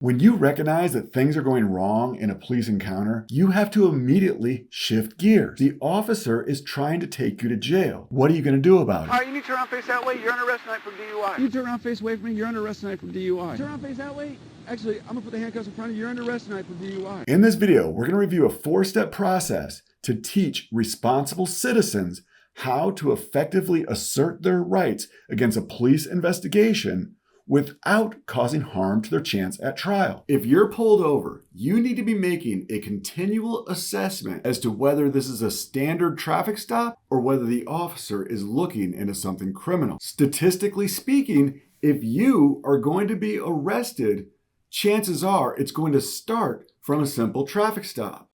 When you recognize that things are going wrong in a police encounter, you have to immediately shift gears. The officer is trying to take you to jail. What are you going to do about it? All right, you need to turn around, face that way. You're under arrest tonight for DUI. You turn around, face away from me. You're under arrest tonight for DUI. Turn around, face that way. Actually, I'm going to put the handcuffs in front of you. You're under arrest tonight for DUI. In this video, we're going to review a 4-step process to teach responsible citizens how to effectively assert their rights against a police investigation without causing harm to their chance at trial. If you're pulled over, you need to be making a continual assessment as to whether this is a standard traffic stop or whether the officer is looking into something criminal. Statistically speaking, if you are going to be arrested, chances are it's going to start from a simple traffic stop.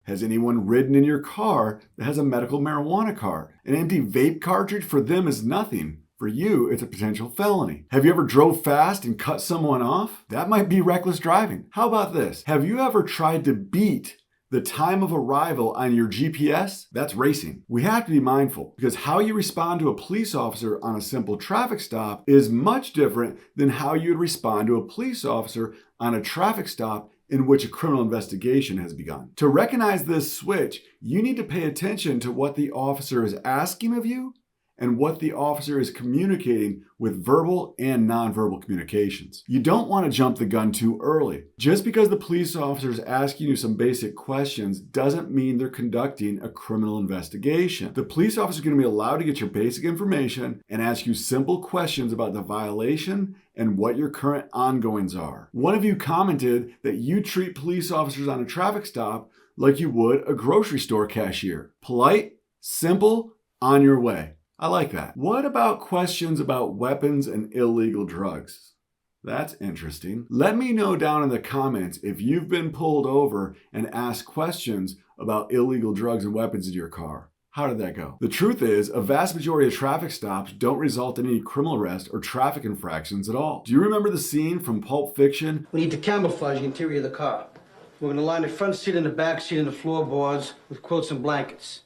Has anyone ridden in your car that has a medical marijuana card? An empty vape cartridge for them is nothing. For you, it's a potential felony. Have you ever drove fast and cut someone off? That might be reckless driving. How about this? Have you ever tried to beat the time of arrival on your GPS? That's racing. We have to be mindful because how you respond to a police officer on a simple traffic stop is much different than how you'd respond to a police officer on a traffic stop in which a criminal investigation has begun. To recognize this switch, you need to pay attention to what the officer is asking of you and what the officer is communicating with verbal and nonverbal communications. You don't want to jump the gun too early. Just because the police officer is asking you some basic questions doesn't mean they're conducting a criminal investigation. The police officer is going to be allowed to get your basic information and ask you simple questions about the violation and what your current ongoings are. One of you commented that you treat police officers on a traffic stop like you would a grocery store cashier. Polite, simple, on your way. I like that. What about questions about weapons and illegal drugs? That's interesting. Let me know down in the comments if you've been pulled over and asked questions about illegal drugs and weapons in your car. How did that go? The truth is, a vast majority of traffic stops don't result in any criminal arrest or traffic infractions at all. Do you remember the scene from Pulp Fiction? We need to camouflage the interior of the car. We're going to line the front seat and the back seat and the floorboards with quilts and blankets.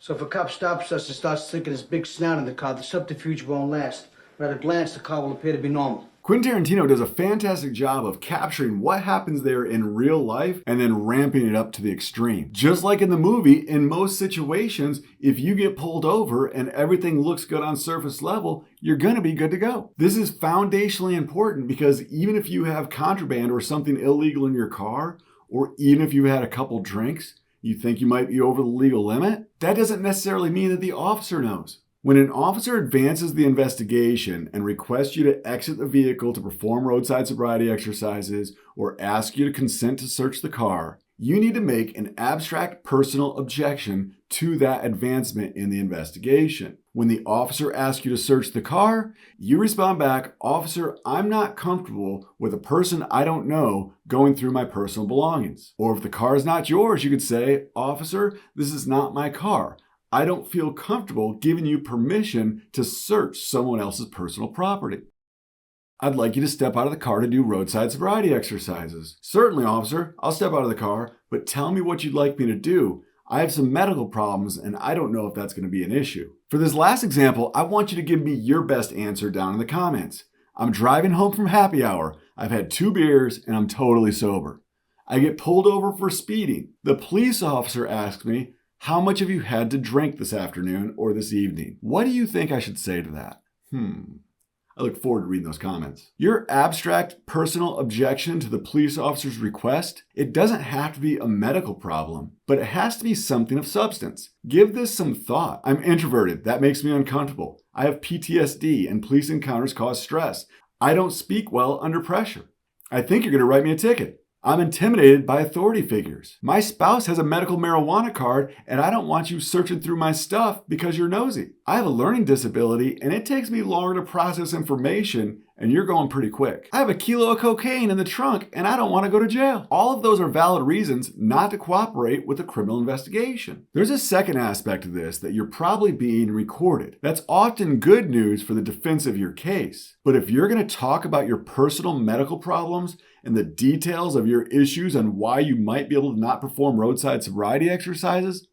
So if a cop stops us and starts sticking his big snout in the car, the subterfuge won't last. But at a glance, the car will appear to be normal. Quentin Tarantino does a fantastic job of capturing what happens there in real life and then ramping it up to the extreme. Just like in the movie, in most situations, if you get pulled over and everything looks good on surface level, you're gonna be good to go. This is foundationally important because even if you have contraband or something illegal in your car, or even if you've had a couple drinks, you think you might be over the legal limit? That doesn't necessarily mean that the officer knows. When an officer advances the investigation and requests you to exit the vehicle to perform roadside sobriety exercises or ask you to consent to search the car, you need to make an abstract personal objection to that advancement in the investigation. When the officer asks you to search the car, you respond back, "Officer, I'm not comfortable with a person I don't know going through my personal belongings." Or if the car is not yours, you could say, "Officer, this is not my car. I don't feel comfortable giving you permission to search someone else's personal property. I'd like you to step out of the car to do roadside sobriety exercises." "Certainly, officer, I'll step out of the car, but tell me what you'd like me to do. I have some medical problems and I don't know if that's going to be an issue." For this last example, I want you to give me your best answer down in the comments. "I'm driving home from happy hour. I've had 2 beers and I'm totally sober. I get pulled over for speeding. The police officer asks me, 'How much have you had to drink this afternoon or this evening?' What do you think I should say to that?" I look forward to reading those comments. Your abstract personal objection to the police officer's request, it doesn't have to be a medical problem, but it has to be something of substance. Give this some thought. "I'm introverted. That makes me uncomfortable. I have PTSD and police encounters cause stress. I don't speak well under pressure. I think you're going to write me a ticket. I'm intimidated by authority figures. My spouse has a medical marijuana card and I don't want you searching through my stuff because you're nosy. I have a learning disability and it takes me longer to process information and you're going pretty quick. I have a kilo of cocaine in the trunk and I don't want to go to jail." All of those are valid reasons not to cooperate with a criminal investigation. There's a second aspect of this that you're probably being recorded. That's often good news for the defense of your case. But if you're going to talk about your personal medical problems and the details of your issues and why you might be able to not perform roadside sobriety exercises,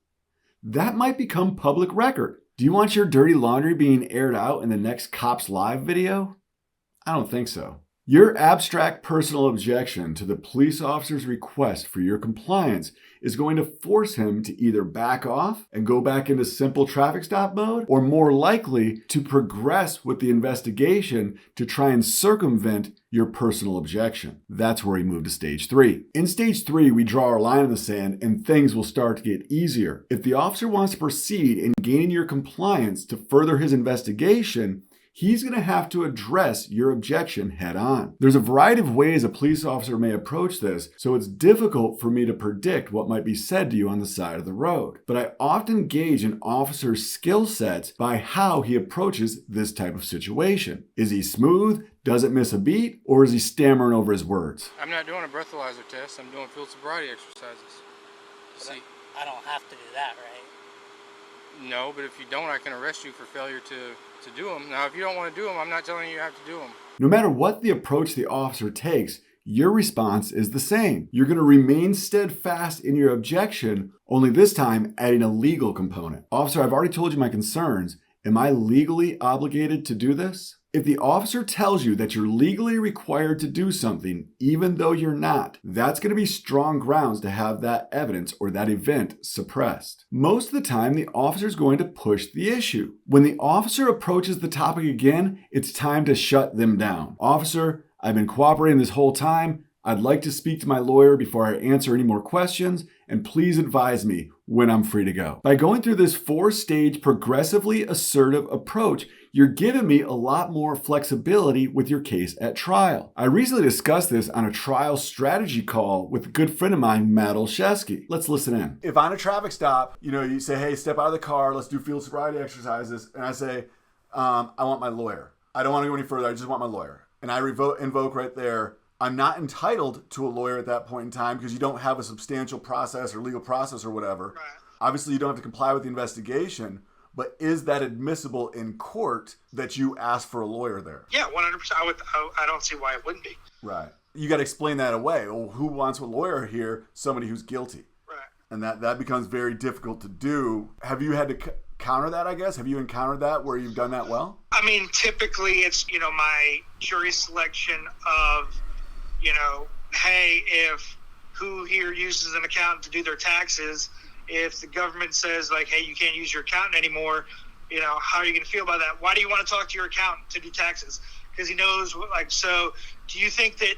that might become public record. Do you want your dirty laundry being aired out in the next Cops Live video? I don't think so. Your abstract personal objection to the police officer's request for your compliance is going to force him to either back off and go back into simple traffic stop mode, or more likely to progress with the investigation to try and circumvent your personal objection. That's where we move to stage 3. In stage 3, we draw our line in the sand and things will start to get easier. If the officer wants to proceed in gaining your compliance to further his investigation, he's going to have to address your objection head on. There's a variety of ways a police officer may approach this, so it's difficult for me to predict what might be said to you on the side of the road. But I often gauge an officer's skill sets by how he approaches this type of situation. Is he smooth? Doesn't miss a beat? Or is he stammering over his words? I'm not doing a breathalyzer test. I'm doing field sobriety exercises. See, I don't have to do that, right? no, but if you don't, I can arrest you for failure to do them. Now, if you don't want to do them, I'm not telling you you have to do them. No matter what the approach the officer takes, your response is the same. You're going to remain steadfast in your objection, only this time adding a legal component. Officer, I've already told you my concerns. Am I legally obligated to do this? If the officer tells you that you're legally required to do something, even though you're not, that's going to be strong grounds to have that evidence or that event suppressed. Most of the time, the officer is going to push the issue. When the officer approaches the topic again, it's time to shut them down. Officer, I've been cooperating this whole time. I'd like to speak to my lawyer before I answer any more questions, and please advise me when I'm free to go. By going through this 4-stage progressively assertive approach, you're giving me a lot more flexibility with your case at trial. I recently discussed this on a trial strategy call with a good friend of mine, Matt Olszewski. Let's listen in. If on a traffic stop, you say, hey, step out of the car, let's do field sobriety exercises, and I say, I want my lawyer. I don't want to go any further, I just want my lawyer. And I invoke right there, I'm not entitled to a lawyer at that point in time because you don't have a substantial process or legal process or whatever. Right. Obviously, you don't have to comply with the investigation, but is that admissible in court that you ask for a lawyer there? Yeah, 100%. I don't see why it wouldn't be. Right. You got to explain that away. Well, who wants a lawyer here? Somebody who's guilty. Right. And that becomes very difficult to do. Have you had to counter that, I guess? Have you encountered that where you've done that well? I mean, typically it's, my jury selection of, hey, if who here uses an accountant to do their taxes, if the government says, like, hey, you can't use your accountant anymore, how are you going to feel about that? Why do you want to talk to your accountant to do taxes? Because he knows, so do you think that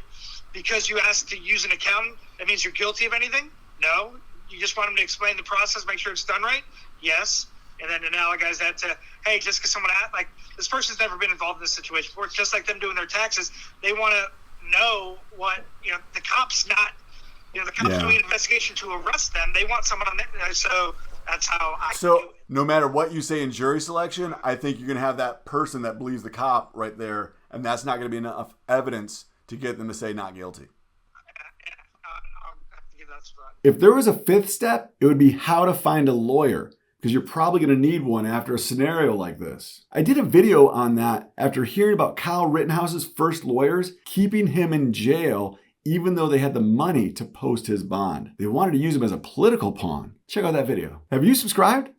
because you asked to use an accountant, that means you're guilty of anything? No. You just want him to explain the process, make sure it's done right? Yes. And then analogize that to, hey, just because someone, like, this person's never been involved in this situation before. It's just like them doing their taxes. They want to know what, the cop's not, the cop's doing an investigation to arrest them. They want someone on there. So that's how I do it. No matter what you say in jury selection, I think you're going to have that person that believes the cop right there, and that's not going to be enough evidence to get them to say not guilty. I'll have to give that spot. If there was a 5th step, it would be how to find a lawyer, because you're probably going to need one after a scenario like this. I did a video on that after hearing about Kyle Rittenhouse's first lawyers keeping him in jail even though they had the money to post his bond. They wanted to use him as a political pawn. Check out that video. Have you subscribed?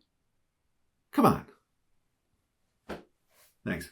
Come on. Thanks.